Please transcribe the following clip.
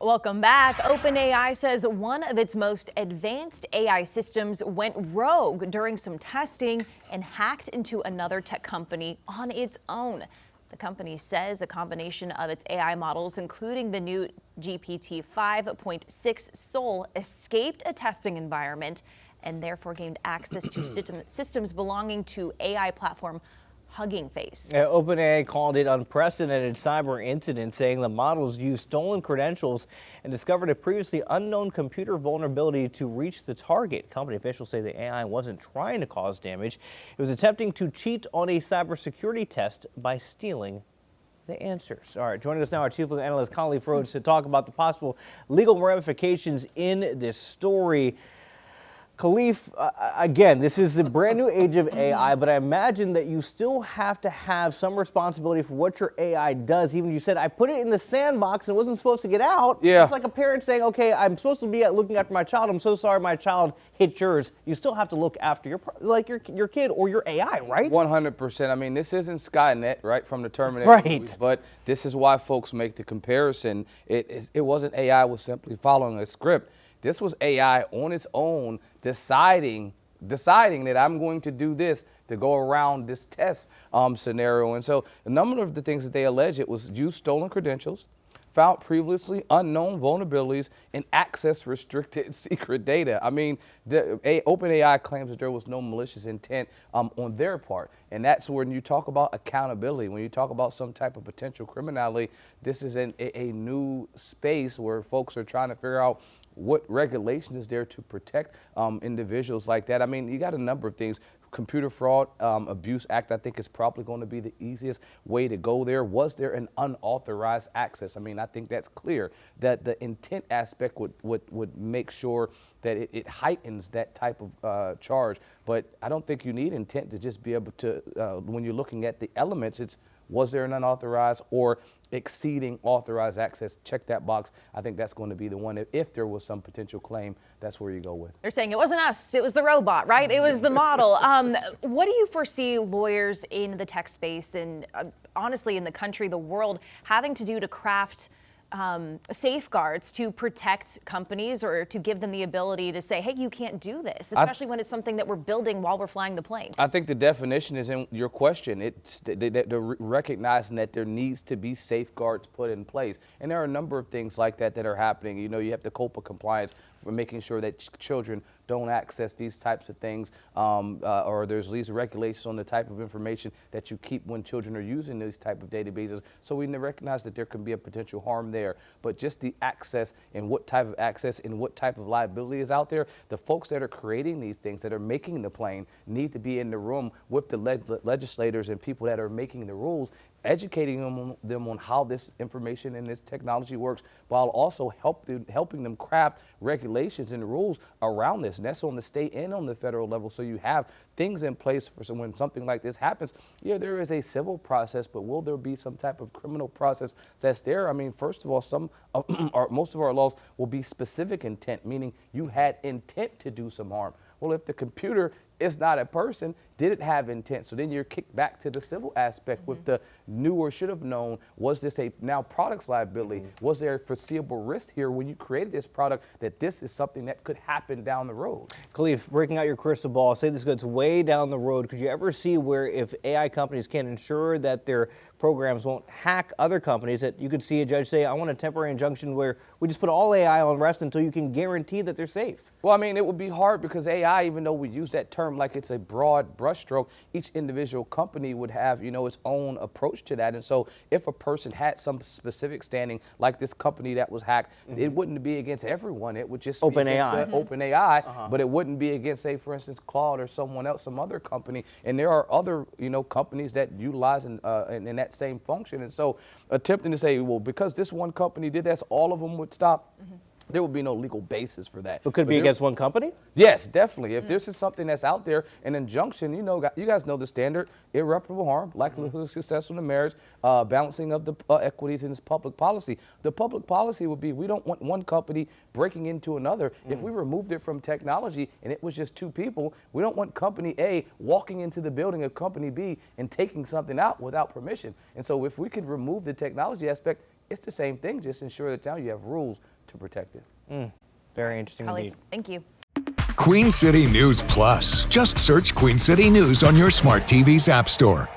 Welcome back. OpenAI says one of its most advanced AI systems went rogue during some testing and hacked into another tech company on its own. The company says a combination of its AI models, including the new GPT 5.6 Sol, escaped a testing environment and therefore gained access to systems belonging to AI platform Hugging Face. OpenAI called it unprecedented cyber incident, saying the models used stolen credentials and discovered a previously unknown computer vulnerability to reach the target. Company officials say the AI wasn't trying to cause damage. It was attempting to cheat on a cybersecurity test by stealing the answers. All right, joining us now, our chief legal analyst, Conley Frodes, to talk about the possible legal ramifications in this story. Khalif, again, this is a brand new age of AI, but I imagine that you still have to have some responsibility for what your AI does. Even you said, I put it in the sandbox and it wasn't supposed to get out. Yeah. It's like a parent saying, okay, I'm supposed to be looking after my child. I'm so sorry my child hit yours. You still have to look after your kid or your AI, right? 100%. I mean, this isn't Skynet, right, from the Terminator Right. movies, but this is why folks make the comparison. It wasn't AI was simply following a script. This was AI on its own deciding that I'm going to do this to go around this test scenario. And so a number of the things that they allege, it was used stolen credentials, found previously unknown vulnerabilities, and access restricted secret data. I mean, OpenAI claims that there was no malicious intent on their part. And that's when you talk about accountability, when you talk about some type of potential criminality, this is a new space where folks are trying to figure out what regulation is there to protect individuals like that. I mean, you got a number of things. Computer Fraud Abuse Act, I think, is probably going to be the easiest way to go there. Was there an unauthorized access? I mean, I think that's clear that the intent aspect would make sure that it heightens that type of charge. But I don't think you need intent to just be able to, when you're looking at the elements, it's was there an unauthorized or exceeding authorized access? Check that box. I think that's going to be the one. If there was some potential claim, that's where you go with. They're saying it wasn't us, it was the robot, right? It was the model. What do you foresee lawyers in the tech space and honestly in the country, the world, having to do to craft safeguards to protect companies or to give them the ability to say, hey, you can't do this, especially when it's something that we're building while we're flying the plane? I think the definition is in your question. It's recognizing that there needs to be safeguards put in place. And there are a number of things like that that are happening. You know, you have the COPA compliance for making sure that children don't access these types of things, or there's these regulations on the type of information that you keep when children are using these type of databases. So we recognize that there can be a potential harm there, but just the access and what type of access and what type of liability is out there, the folks that are creating these things, that are making the plane, need to be in the room with the legislators and people that are making the rules, educating them on how this information and this technology works, while also helping them craft regulations and rules around this. And that's on the state and on the federal level. So you have things in place for when something like this happens. Yeah, there is a civil process, but will there be some type of criminal process that's there? I mean, first of all, most of our laws will be specific intent, meaning you had intent to do some harm. Well, if the computer is not a person, did it have intent? So then you're kicked back to the civil aspect with the knew or should have known. Was this a now products liability? Was there a foreseeable risk here when you created this product that this is something that could happen down the road? Khalif, breaking out your crystal ball, say this goes way down the road. Could you ever see where if AI companies can ensure that their programs won't hack other companies, that you could see a judge say, I want a temporary injunction where we just put all AI on rest until you can guarantee that they're safe? Well, I mean, it would be hard because AI, even though we use that term like it's a broad brushstroke, each individual company would have, its own approach to that. And so if a person had some specific standing, like this company that was hacked, it wouldn't be against everyone. It would just be against OpenAI, but it wouldn't be against, say, for instance, Claude or someone else, some other company. And there are other, companies that utilize in that same function. And so attempting to say, well, because this one company did this, all of them would stop. There would be no legal basis for that. But could it be against one company? Yes, definitely. If this is something that's out there, an injunction, you guys know the standard: irreparable harm, likelihood of success in the marriage, balancing of the equities in this public policy. The public policy would be, we don't want one company breaking into another. If we removed it from technology and it was just two people, we don't want company A walking into the building of company B and taking something out without permission. And so if we could remove the technology aspect, It's the same thing. Just ensure that now you have rules to protect it. Very interesting Kelly, indeed. thank you. Queen City News Plus. Just search Queen City News on your smart TV's app store.